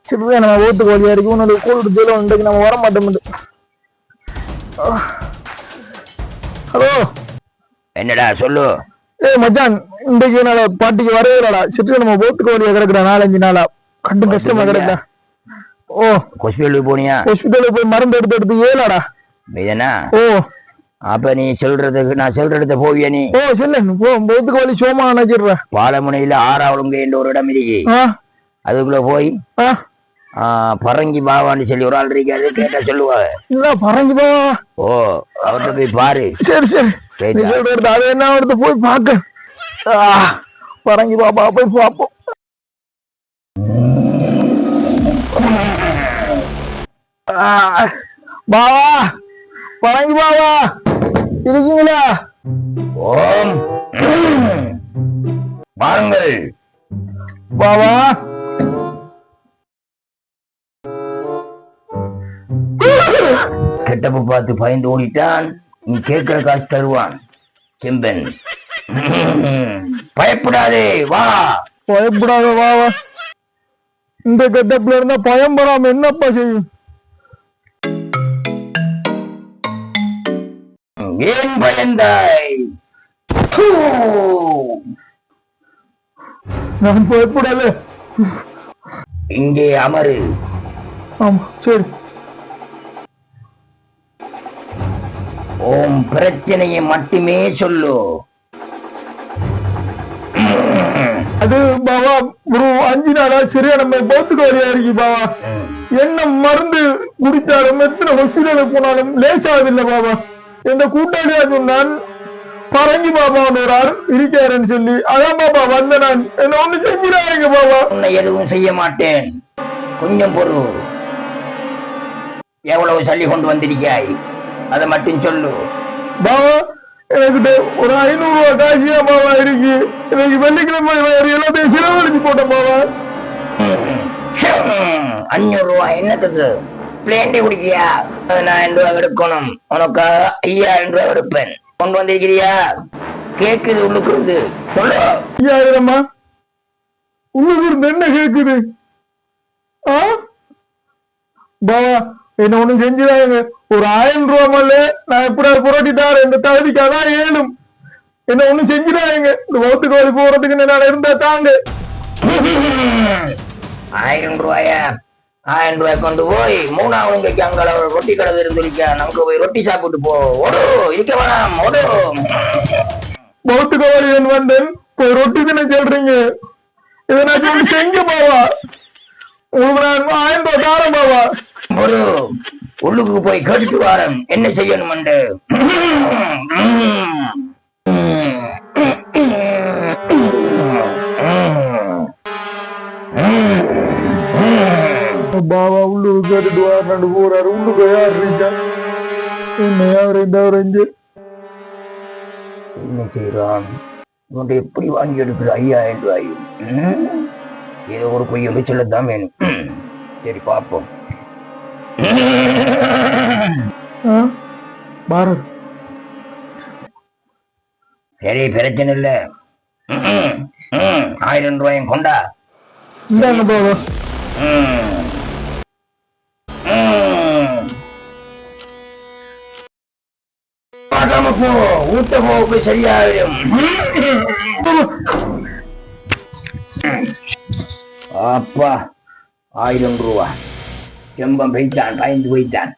சிறுவே நம்ம ஓட்டு கோழியா இருக்கு உன்னோட கூடு ஜெயில இன்றைக்கு நம்ம வர மாட்டோம். ஹலோ என்னடா சொல்லு. மச்சான் இன்றைக்கு என்னோட பாட்டிக்கு வரவே இல்லடா. சிறுவே நம்ம ஓட்டு கோழியா கிடக்குறா 4-5 நாளா கண்டு கஷ்டமா கிடக்குடா. ஓ ஹாஸ்பிட்டலுக்கு போனியா? ஹாஸ்பிட்டலுக்கு போய் மருந்து எடுத்து ஏலாடா இதனா. ஓ அப்ப நீ சொல்றதுக்கு நான் சொல்றத போவியா நீ? ஓ சொல்லு போ. போத்துக்கு வழி சோமா நினைச்சிடுற. பாலமுனையில ஆறாவளுங்க என்ற ஒரு இடம் இருக்கு. அதுக்குள்ள போய் பரங்கி பாவான்னு சொல்லி ஒரு ஆள் இருக்காது, கேட்டா சொல்லுவாங்க. பரங்கி பாவா? ஓ அவர்கிட்ட போய் பாரு. சரி சரி சொல்றது அது என்ன அவர்கிட்ட போய் பார்க்க. பரங்கி பாபா போய் பார்ப்போம். பாவா பரங்கி பாவா இருக்கீங்களா? ஓம் வாருங்கள் பாவா. கெட்டப்பு பார்த்து பயந்து ஓடிட்டான். நீ கேட்கிற காசு தருவான் செம்பன். பயப்படாதே வா. பயப்படாத வாவா. இந்த கெட்டப்புல இருந்தா பயம் படாம என்னப்பா செய்யும்? ஏன் பயந்தாய்? நான் பயப்படல. இங்கே அமரு. ஆமா சரி. ஓம் பிரச்சனையை மட்டுமே சொல்லு. அது பாபா ஒரு 5 நாளா சரியா நம்ம போத்துக்கு வழியா இருக்கு பாபா. என்ன மருந்து குடிச்சாலும் எத்தனை ஹாஸ்பிட்டலுக்கு போனாலும் லேசாவதில்லை பாபா. எந்த கூட்டாளியா சொன்னான் பரங்கி பாபா ஒரு ஆள் இருக்காருன்னு சொல்லி அதான் பாபா வந்த நான். என்ன ஒண்ணு செஞ்சிடாங்க பாபா. உன்னை எதுவும் செய்ய மாட்டேன். கொஞ்சம் பொறு. எவ்வளவு சொல்லி கொண்டு வந்திருக்காய் அதை மட்டும் சொல்லு பாபா. எனக்கிட்ட ஒரு 500 ரூபாய் காசியா பாபா இருக்கு. எனக்கு வெள்ளிக்கிழமை எல்லாத்தையும் செலவழிச்சு போட்டேன் பாபா. 500 ரூபாய் என்னத்துக்கு? பிளேண்டி குடிக்கியா? 1000 ரூபாய் எடுக்கணும். உனக்கு 5000 ரூபாய் எடுப்பேன். கொண்டு வந்திருக்கிறியா? கேக்குது உள்ளுக்கு இருந்து சொல்லு. 5000 உள்ளுக்கு இருந்து என்ன கேக்குது? பாபா என்ன ஒண்ணு செஞ்சுதாங்க. ஒரு 1000 ரூபாய் மேல நான் எப்படி புரட்டிட்டாரு இந்த தகுதிக்காதான் ஏழும். என்ன ஒண்ணு செஞ்சுதாங்க. இந்த ஓட்டுக்கு வழி போறதுக்கு நான் இருந்தா தாங்க. 1000 ரூபாயா? 1000 ரூபாய் கொண்டு போய் 3வது அங்க ரொட்டி கடை இருந்துருக்கா. நமக்கு போய் ரொட்டி சாப்பிட்டு போ. ஓடு இருக்க வேணாம் ஓடு. ஓட்டுக்கு வழி வந்தேன் போய் ரொட்டி தானே சொல்றீங்க. இதை நான் செஞ்ச பாவா. உங்களுக்கு நான் 1000 ரூபாய் தாரேன் பாவா. ஒரு உள்ளுக்கு போய் கேட்டுட்டு வாரம் என்ன செய்யணும். பாவா உள்ளுக்கு கேட்டுட்டு வாரு போறாரு. உள்ளுக்கு யார் இருக்கா? என்ன செய்யறான்? இவன் எப்படி வாங்கி எடுக்குது 5000 ரூபாய்? ஏதோ ஒரு பொய்ய சொல்லத்தான் வேணும். சரி பார்ப்போம். சரி பிரச்சனை இல்ல. 1000 ரூபாயும் கொண்டா. இந்தாங்க பாபா. ஊட்ட போக்கு சரியாயிடும். அப்பா 1000 ரூபாய் செம்பம் வைத்தான். பயந்து வைத்தான்.